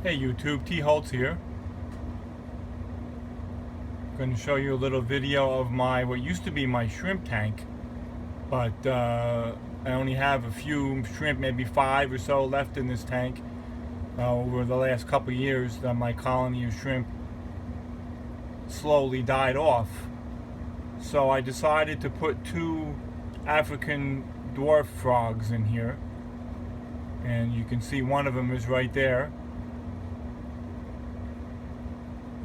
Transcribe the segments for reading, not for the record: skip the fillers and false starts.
Hey YouTube, T. Holtz here. I'm going to show you a little video of what used to be my shrimp tank, but I only have a few shrimp, maybe 5 or so left in this tank. Over the last couple years, my colony of shrimp slowly died off. So I decided to put 2 African dwarf frogs in here, and you can see one of them is right there.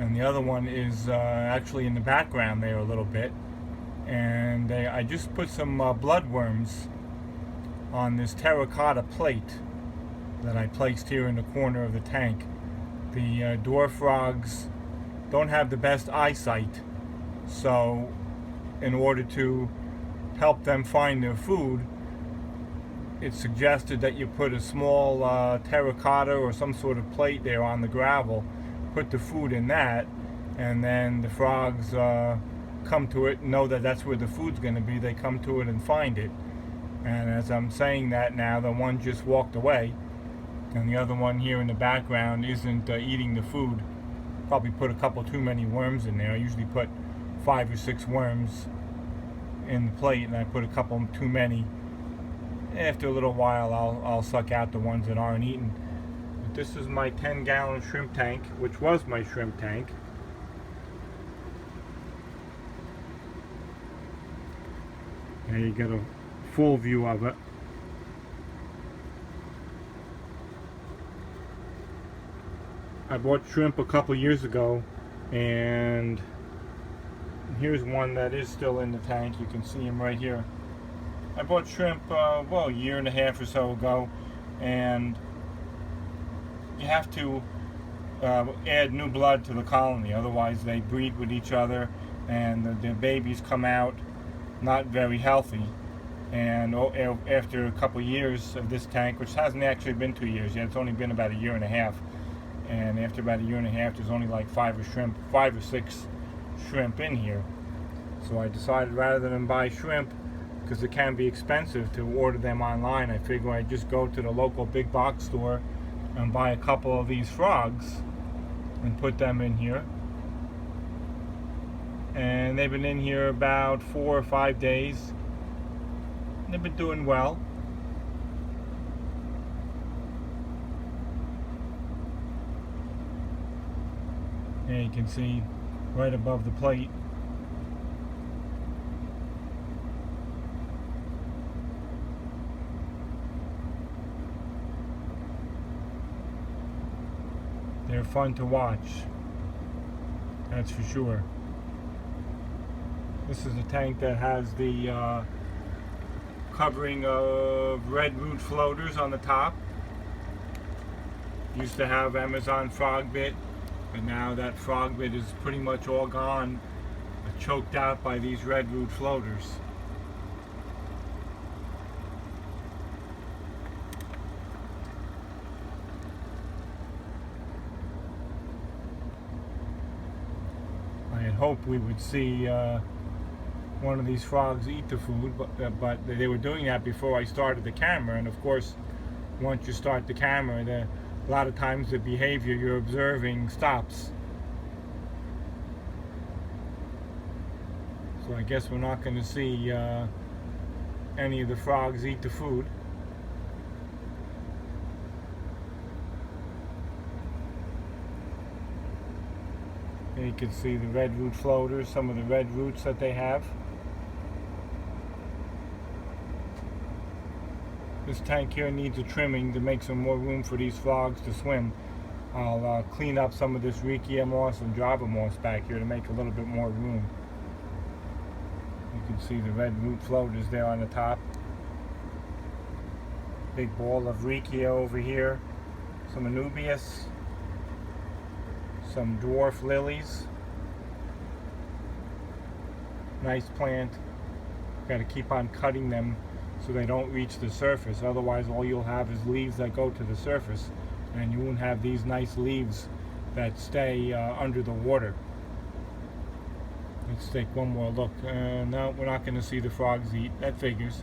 And the other one is actually in the background there a little bit. And I just put some bloodworms on this terracotta plate that I placed here in the corner of the tank. The dwarf frogs don't have the best eyesight, so in order to help them find their food, it's suggested that you put a small terracotta or some sort of plate there on the gravel, put the food in that, and then the frogs come to it and know that that's where the food's going to be. They come to it and find it. And as I'm saying that now, the one just walked away, and the other one here in the background isn't eating the food. Probably put a couple too many worms in there. I usually put 5 or 6 worms in the plate, and I put a couple too many. After a little while, I'll suck out the ones that aren't eaten. But this is my 10-gallon shrimp tank, which was my shrimp tank. There you get a full view of it. I bought shrimp a couple years ago, and here's one that is still in the tank. You can see him right here. I bought shrimp, a year and a half or so ago, and you have to add new blood to the colony, otherwise they breed with each other, and the babies come out not very healthy. And after a couple years of this tank, which hasn't actually been 2 years yet, it's only been about a year and a half, and after about a year and a half, there's only like 5 or 6 shrimp in here. So I decided, rather than buy shrimp, because it can be expensive to order them online, I figure I'd just go to the local big box store and buy a couple of these frogs and put them in here. And they've been in here about 4 or 5 days. They've been doing well. And you can see right above the plate. They're fun to watch, that's for sure. This is a tank that has the covering of red root floaters on the top. Used to have Amazon frog bit, but now that frog bit is pretty much all gone, choked out by these red root floaters. I had hoped we would see one of these frogs eat the food, but they were doing that before I started the camera. And of course, once you start the camera, a lot of times the behavior you're observing stops. So I guess we're not going to see any of the frogs eat the food. And you can see the red root floaters, some of the red roots that they have. This tank here needs a trimming to make some more room for these frogs to swim. I'll clean up some of this Rekia moss and Java moss back here to make a little bit more room. You can see the red root floaters there on the top. Big ball of Rekia over here. Some Anubias. Some dwarf lilies. Nice plant. Got to keep on cutting them so they don't reach the surface. Otherwise, all you'll have is leaves that go to the surface, and you won't have these nice leaves that stay under the water. Let's take one more look. No, we're not going to see the frogs eat. That figures.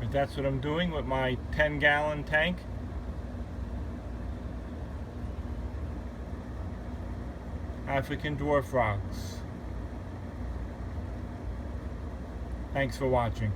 But that's what I'm doing with my 10-gallon tank. African dwarf frogs. Thanks for watching.